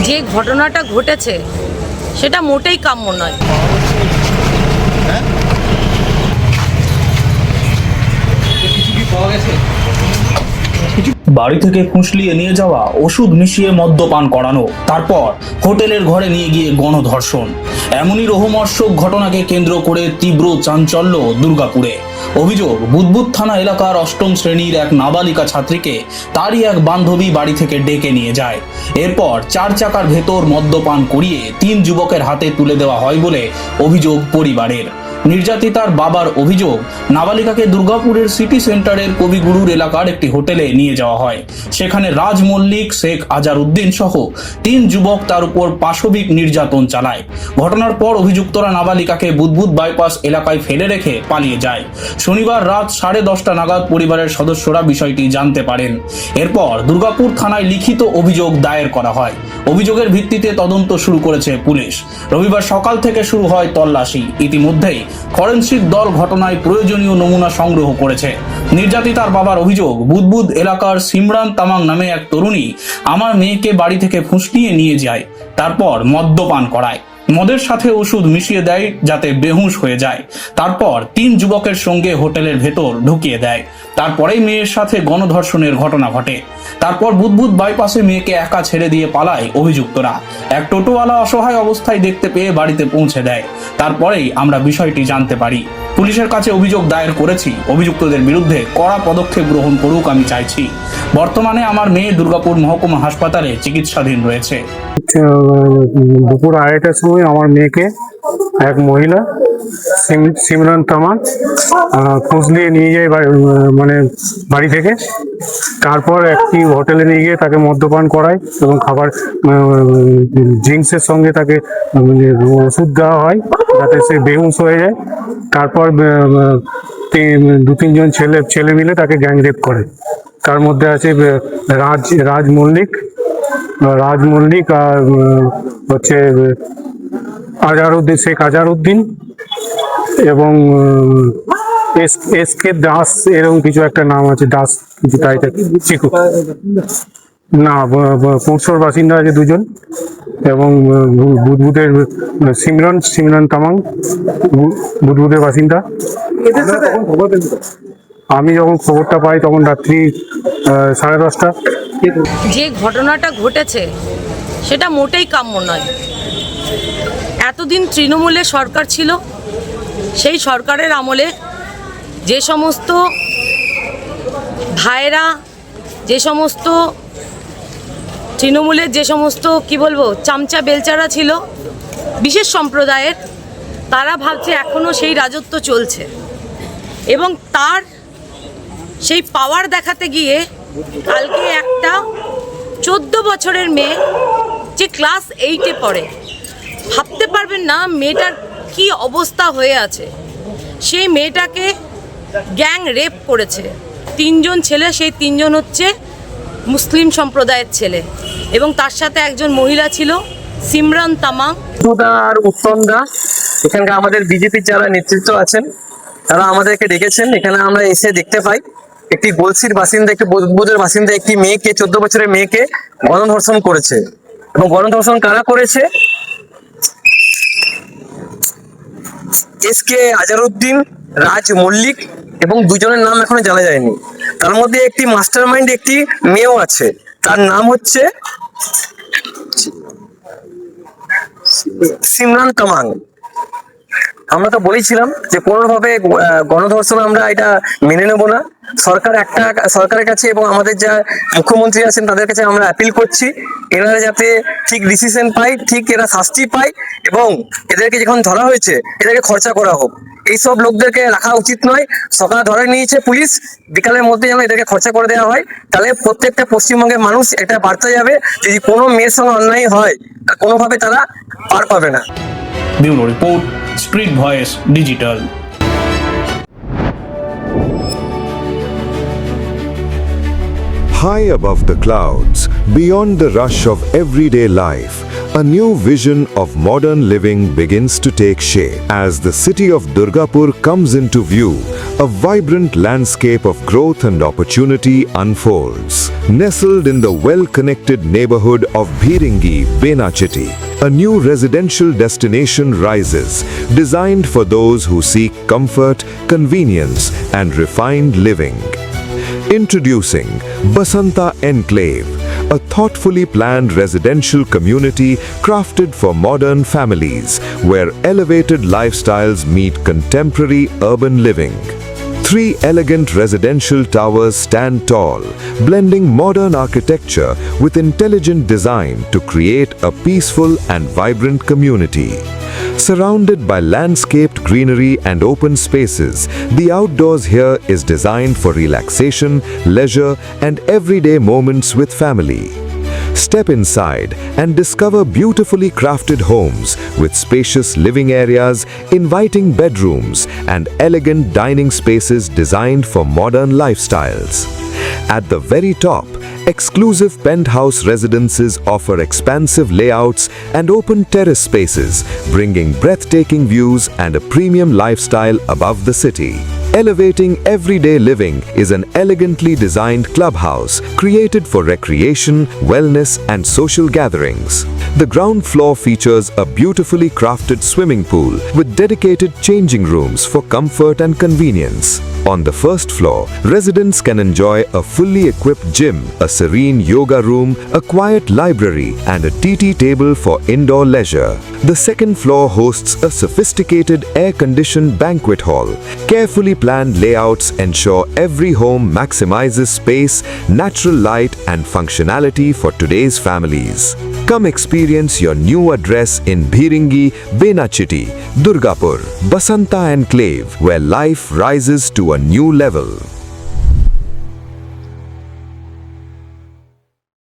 যে ঘটনাটা ঘটেছে সেটা মোটেই কাম্য নয়। বাড়ি থেকে ফুঁসলিয়ে নিয়ে যাওয়া, ওষুধ মিশিয়ে মদ্যপান করানো, তারপর হোটেলের ঘরে নিয়ে গিয়ে গণধর্ষণ, এমনই রোমহর্ষক ঘটনাকে কেন্দ্র করে তীব্র চাঞ্চল্য দুর্গাপুরে। অভিযোগ, বুদবুদ থানা এলাকার অষ্টম শ্রেণীর এক নাবালিকা ছাত্রীকে তারই এক বান্ধবী বাড়ি থেকে ডেকে নিয়ে যায়। এরপর 4 চাকার ভেতর মদ্যপান করিয়ে 3 যুবকের হাতে তুলে দেওয়া হয় বলে অভিযোগ পরিবারের। নির্যাতিতার বাবার অভিযোগ, নাবালিকাকে দুর্গাপুরের সিটি সেন্টারের কবিগুরুর এলাকার একটি হোটেলে নিয়ে যাওয়া হয়। সেখানে রাজ মল্লিক, শেখ আজারউদ্দিন সহ 3 যুবক তার উপর পাশবিক নির্যাতন চালায়। ঘটনার পর অভিযুক্তরা নাবালিকাকে বুদবুদ বাইপাস এলাকায় ফেলে রেখে পালিয়ে যায়। শনিবার রাত 10:30 নাগাদ পরিবারের সদস্যরা বিষয়টি জানতে পারেন। এরপর দুর্গাপুর থানায় লিখিত অভিযোগ দায়ের করা হয়। অভিযোগের ভিত্তিতে তদন্ত শুরু করেছে পুলিশ। রবিবার সকাল থেকে শুরু হয় তল্লাশি। ইতিমধ্যেই ফরেনসিক দল ঘটনায় প্রয়োজনীয় নমুনা সংগ্রহ করেছে। নির্যাতিতার বাবার অভিযোগ, বুদবুদ এলাকার সিমরান তামাং নামে এক তরুণী আমার মেয়েকে বাড়ি থেকে ফুঁসলিয়ে নিয়ে যায়, তারপর মদ্যপান করায়। মদের সাথে ওষুধ মিশিয়ে দেয় যাতে বেহুশ হয়ে যায়। তারপর 3 যুবকের সঙ্গে হোটেলের ভেতর ঢুকিয়ে দেয়। তারপরেই মেয়ের সাথে গণধর্ষণের ঘটনা ঘটে। তারপর বুদবুদ বাইপাসে মেয়েকে একা ছেড়ে দিয়ে পালায় অভিযুক্তরা। এক টোটোওয়ালা অসহায় অবস্থায় দেখতে পেয়ে বাড়িতে পৌঁছে দেয়। তারপরেই আমরা বিষয়টি জানতে পারি। পুলিশের কাছে অভিযোগ দায়ের করেছি। অভিযুক্তদের বিরুদ্ধে কড়া পদক্ষেপ গ্রহণ করুক আমি চাইছি। বর্তমানে আমার মেয়ে দুর্গাপুর মহকুমা হাসপাতালে চিকিৎসাধীন রয়েছে। দুপুর 2:30টার সময় আমার মেয়েকে এক মহিলা সিমরান তামাং ফুঁসলিয়ে নিয়ে যায় বাড়ি থেকে। তারপর একটি হোটেলে নিয়ে গিয়ে তাকে মদ্যপান করায় এবং খাবার ড্রিঙ্কসের সঙ্গে তাকে ওষুধ দেওয়া হয় যাতে সে বেহুশ হয়ে যায়। তারপর 2-3 জন ছেলে মিলে তাকে গ্যাং রেপ করে। তার মধ্যে আছে রাজ মল্লিক আর হচ্ছে শেখ আজারউদ্দিন এবং এস কে দাস, এরকম কিছু একটা নাম আছে, দাস কিছু তাই চিকু না, পুরসর বাসিন্দা আছে 2 জন এবং বুদবুদের সিমরান তামাং বুদবুদের বাসিন্দা। আমি যখন খবরটা পাই তখন রাত্রি 10:30। যে ঘটনাটা ঘটেছে সেটা মোটেই কাম্য নয়। এতদিন তৃণমূলের সরকার ছিল, সেই সরকারের আমলে যে সমস্ত ভাইরা, যে সমস্ত তৃণমূলের যে সমস্ত চামচা বেলচারা ছিল বিশেষ সম্প্রদায়ের, তারা ভাবছে এখনও সেই রাজত্ব চলছে এবং তার সেই পাওয়ার দেখাতে গিয়ে কালকে একটা 14 বছরের মেয়ে, যে ক্লাস 8-এ পড়ে, ভাবতে পারবেন না মেয়েটার কি অবস্থা হয়ে আছে। সেই মেয়েটাকে গ্যাং রেপ করেছে 3 জন ছেলে। সেই 3 জন হচ্ছে মুসলিম সম্প্রদায়ের ছেলে এবং তার সাথে একজন মহিলা ছিল, সিমরান তামাং। আর উত্তম দা, এখানকার আমাদের বিজেপির যারা নেতৃত্ব আছেন তারা আমাদেরকে ডেকেছেন। এখানে আমরা এসে দেখতে পাই একটি গলসির বাসিন্দা, একটি বুদবুদের বাসিন্দা একটি মেয়েকে, 14 বছরের মেয়েকে গণধর্ষণ করেছে। এবং গণধর্ষণ কারা করেছে? এস কে আজারউদ্দিন, রাজ মল্লিক এবং 2 জনের নাম এখনো জানা যায়নি। তার মধ্যে একটি মাস্টার মাইন্ড একটি মেয়েও আছে, তার নাম হচ্ছে সিমরান তামাং। আমরা তো বলেছিলাম যে কোনোভাবে গণধর্ষণ আমরা এটা মেনে নেব না। সরকারের কাছে এবং আমাদের যা মুখ্যমন্ত্রী আছেন তাদের কাছে আমরা অ্যাপিল করছি, এনারা যাতে ঠিক ডিসিশন পায়, ঠিক এরা শাস্তি পায় এবং এদেরকে যখন ধরা হয়েছে এদেরকে খরচা করা হোক। এইসব লোকদেরকে রাখা উচিত নয়। সকালে ধরে নিয়েছে পুলিশ, বিকালের মধ্যে যেন এদেরকে খরচা করে দেওয়া হয়। তাহলে প্রত্যেকটা পশ্চিমবঙ্গের মানুষ একটা বার্তা যাবে, যদি কোনো মেয়ের সঙ্গে অন্যায় হয় কোনোভাবে তারা পার পাবে না। Bureau report, spirit voice digital. High above the clouds, beyond the rush of everyday life, A new vision of modern living begins to take shape. As the city of Durgapur comes into view, a vibrant landscape of growth and opportunity unfolds. Nestled in the well-connected neighborhood of Bhiringi, Benachiti, a new residential destination rises, designed for those who seek comfort, convenience, and refined living. Introducing Basanta Enclave, a thoughtfully planned residential community crafted for modern families, where elevated lifestyles meet contemporary urban living. 3 elegant residential towers stand tall, blending modern architecture with intelligent design to create a peaceful and vibrant community. Surrounded by landscaped greenery and open spaces, the outdoors here is designed for relaxation, leisure, and everyday moments with family. Step inside and discover beautifully crafted homes with spacious living areas, inviting bedrooms, and elegant dining spaces designed for modern lifestyles. At the very top, exclusive penthouse residences offer expansive layouts and open terrace spaces, bringing breathtaking views and a premium lifestyle above the city. Elevating everyday living is an elegantly designed clubhouse created for recreation, wellness, and social gatherings. The ground floor features a beautifully crafted swimming pool with dedicated changing rooms for comfort and convenience. On the first floor, residents can enjoy a fully equipped gym, a serene yoga room, a quiet library, and a TT table for indoor leisure. The second floor hosts a sophisticated air-conditioned banquet hall. Carefully planned layouts ensure every home maximizes space, natural light, and functionality for today's families. Come experience your new address in Bhiringi, Benachiti, Durgapur, Basanta Enclave, where life rises to a new level.